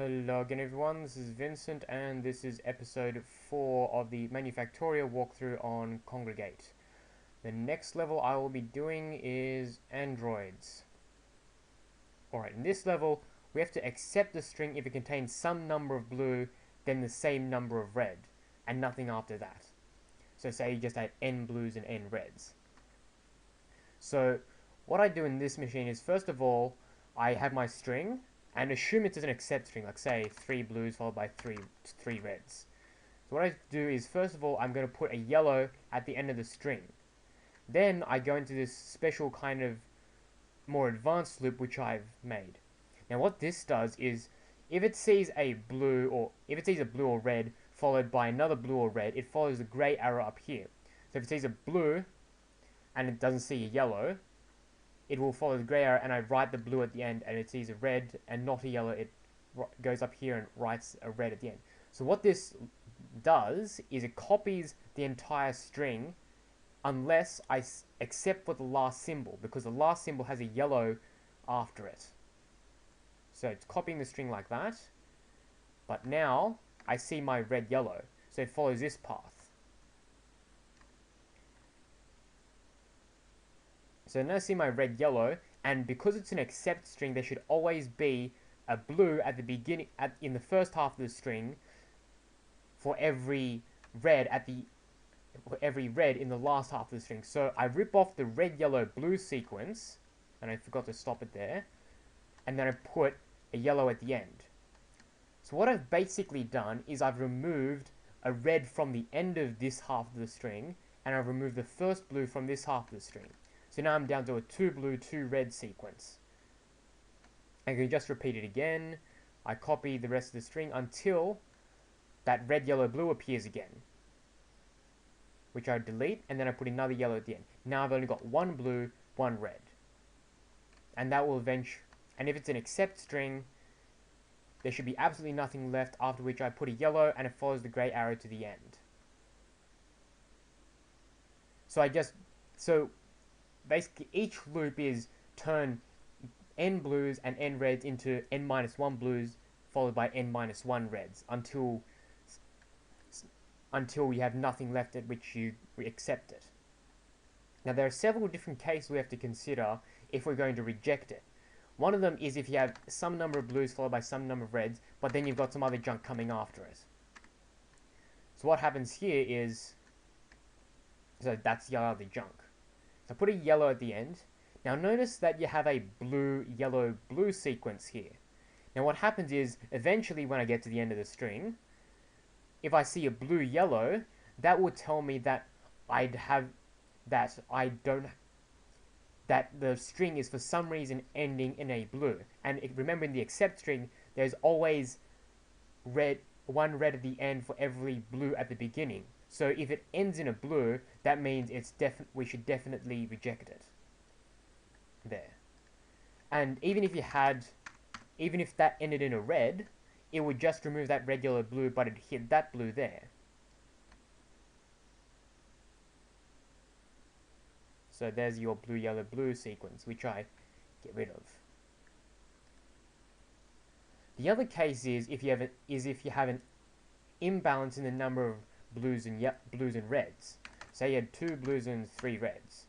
Hello again everyone, this is Vincent and this is episode 4 of the Manufactoria walkthrough on Kongregate. The next level I will be doing is androids. Alright, in this level we have to accept the string if it contains some number of blue, then the same number of red, and nothing after that. So say you just add n blues and n reds. So what I do in this machine is, first of all, I have my string and assume it's an accept string, like say 3 blues followed by 3 reds. So what I do is, first of all, I'm going to put a yellow at the end of the string. Then I go into this special kind of more advanced loop which I've made. Now what this does is, if it sees a blue or red followed by another blue or red, it follows the grey arrow up here. So if it sees a blue and it doesn't see a yellow, it will follow the grey arrow, and I write the blue at the end, and it sees a red and not a yellow, it goes up here and writes a red at the end. So what this does is it copies the entire string unless except for the last symbol, because the last symbol has a yellow after it. So it's copying the string like that, but now I see my red yellow, so it follows this path. So now I see my red yellow, and because it's an accept string, there should always be a blue at the beginning, in the first half of the string, for every red in the last half of the string. So I rip off the red, yellow, blue sequence, and I forgot to stop it there, and then I put a yellow at the end. So what I've basically done is I've removed a red from the end of this half of the string, and I've removed the first blue from this half of the string. So now I'm down to a 2 blue, 2 red sequence. I can just repeat it again. I copy the rest of the string until that red, yellow, blue appears again, which I delete, and then I put another yellow at the end. Now I've only got 1 blue, 1 red. And that will eventually, and if it's an accept string, there should be absolutely nothing left, after which I put a yellow and it follows the grey arrow to the end. So basically each loop is turn n blues and n reds into n-1 blues followed by n-1 reds until we have nothing left at which we accept it. Now there are several different cases we have to consider if we're going to reject it. One of them is if you have some number of blues followed by some number of reds, but then you've got some other junk coming after it. So what happens here is, so that's the other junk. So put a yellow at the end. Now notice that you have a blue, yellow, blue sequence here. Now what happens is, eventually when I get to the end of the string, if I see a blue, yellow, that will tell me that that the string is for some reason ending in a blue. And remember, in the accept string, there's always one red at the end for every blue at the beginning. So if it ends in a blue, that means we should definitely reject it. There. And even if that ended in a red, it would just remove that red, yellow, blue, but it hit that blue there. So there's your blue, yellow, blue sequence, which I get rid of. The other case is if you have an imbalance in the number of blues and reds. Say you had 2 blues and 3 reds.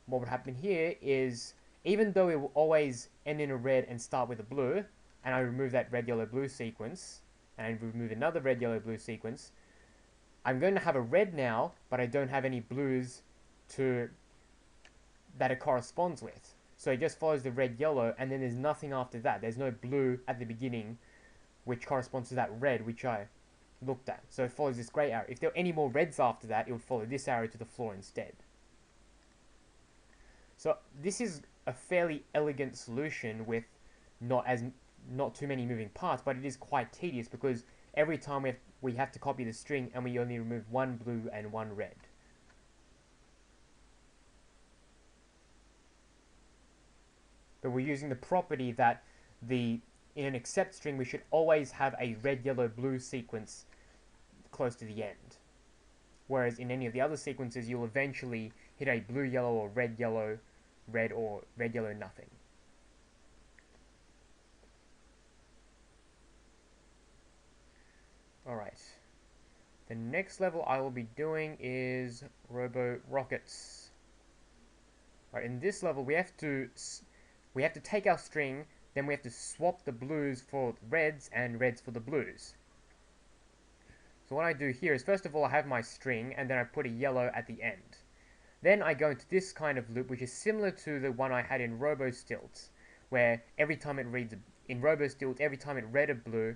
What would happen here is, even though it will always end in a red and start with a blue, and I remove that red, yellow, blue sequence, and I remove another red, yellow, blue sequence, I'm going to have a red now, but I don't have any blues that it corresponds with. So it just follows the red, yellow, and then there's nothing after that. There's no blue at the beginning, which corresponds to that red, which I looked at. So it follows this grey arrow. If there were any more reds after that, it would follow this arrow to the floor instead. So this is a fairly elegant solution with not too many moving parts, but it is quite tedious because every time we have to copy the string and we only remove 1 blue and 1 red. But we're using the property that in an accept string we should always have a red, yellow, blue sequence close to the end. Whereas in any of the other sequences, you'll eventually hit a blue, yellow, or red, yellow, red, or red, yellow, nothing. Alright. The next level I will be doing is Roborockets. Alright, in this level we have to take our string, then we have to swap the blues for reds and reds for the blues. So what I do here is, first of all, I have my string, and then I put a yellow at the end. Then I go into this kind of loop, which is similar to the one I had in RoboStilts, where every time it reads, in RoboStilts, every time it read a blue,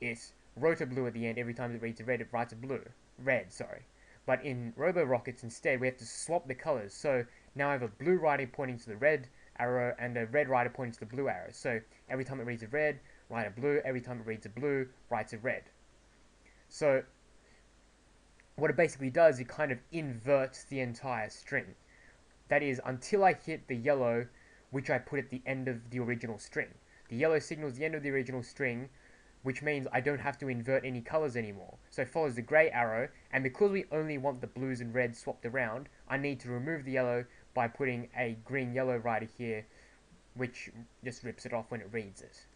it wrote a blue at the end. Every time it reads a red, it writes a blue. Red, sorry. But in Roborockets, instead, we have to swap the colors. So now I have a blue writing pointing to the red arrow, and a red writer pointing to the blue arrow. So every time it reads a red, write a blue. Every time it reads a blue, writes a red. So what it basically does, it kind of inverts the entire string. That is, until I hit the yellow, which I put at the end of the original string. The yellow signals the end of the original string, which means I don't have to invert any colors anymore. So it follows the gray arrow, and because we only want the blues and reds swapped around, I need to remove the yellow by putting a green-yellow writer here, which just rips it off when it reads it.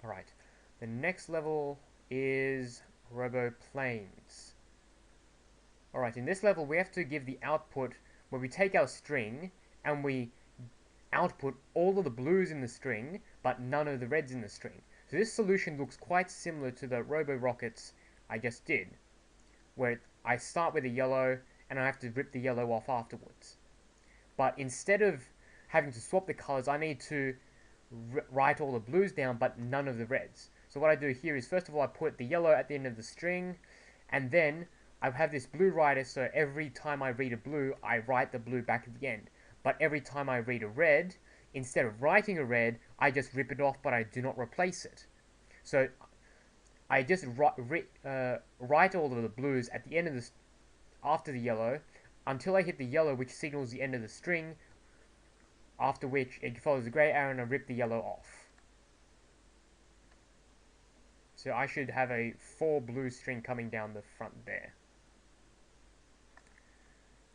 Alright, the next level is Roboplanes. Alright, in this level we have to give the output where we take our string and we output all of the blues in the string, but none of the reds in the string. So this solution looks quite similar to the Roborockets I just did, where I start with a yellow and I have to rip the yellow off afterwards. But instead of having to swap the colors, I need to write all the blues down, but none of the reds. So what I do here is, first of all, I put the yellow at the end of the string, and then I have this blue writer, so every time I read a blue, I write the blue back at the end. But every time I read a red, instead of writing a red, I just rip it off, but I do not replace it. So I just write all of the blues at the end of after the yellow, until I hit the yellow, which signals the end of the string, after which it follows the grey arrow and I rip the yellow off. So I should have a 4 blue string coming down the front there.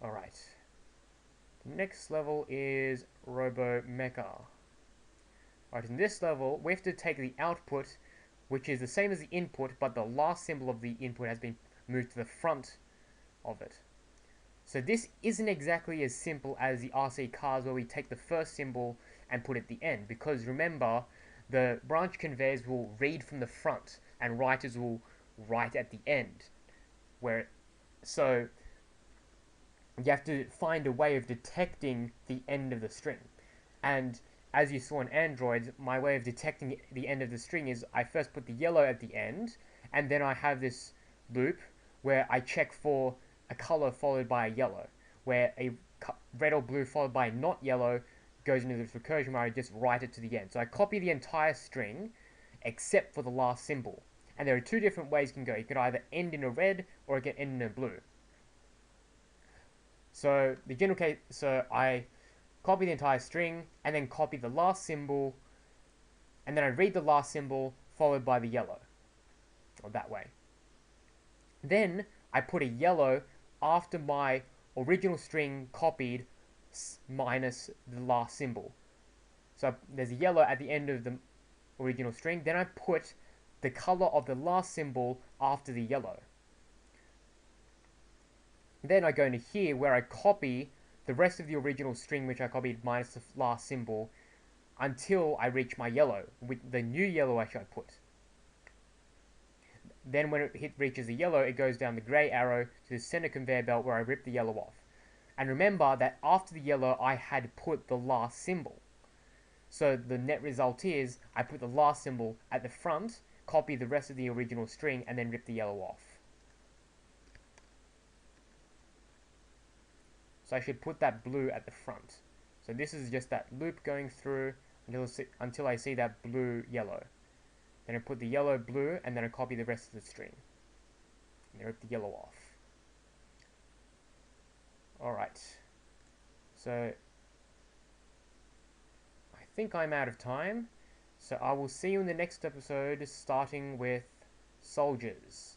Alright. The next level is Robomecha. Alright, in this level, we have to take the output, which is the same as the input, but the last symbol of the input has been moved to the front of it. So this isn't exactly as simple as the RC cars, where we take the first symbol and put it at the end, because remember, the branch conveyors will read from the front and writers will write at the end. So you have to find a way of detecting the end of the string. And as you saw in Android, my way of detecting the end of the string is I first put the yellow at the end, and then I have this loop where I check for a color followed by a yellow, where a red or blue followed by not yellow goes into this recursion where I just write it to the end. So I copy the entire string except for the last symbol. And there are 2 different ways you can go. You could either end in a red or it can end in a blue. So the general case, so I copy the entire string and then copy the last symbol, and then I read the last symbol followed by the yellow, or that way. Then I put a yellow after my original string copied minus the last symbol. So there's a yellow at the end of the original string. Then I put the color of the last symbol after the yellow. Then I go into here where I copy the rest of the original string, which I copied minus the last symbol, until I reach my yellow, with the new yellow I should put. Then when it reaches the yellow, it goes down the grey arrow to the center conveyor belt where I rip the yellow off. And remember that after the yellow, I had put the last symbol. So the net result is, I put the last symbol at the front, copy the rest of the original string, and then rip the yellow off. So I should put that blue at the front. So this is just that loop going through until I see that blue-yellow. Then I put the yellow blue, and then I copy the rest of the string. And I rip the yellow off. Alright. So I think I'm out of time. So I will see you in the next episode, starting with soldiers.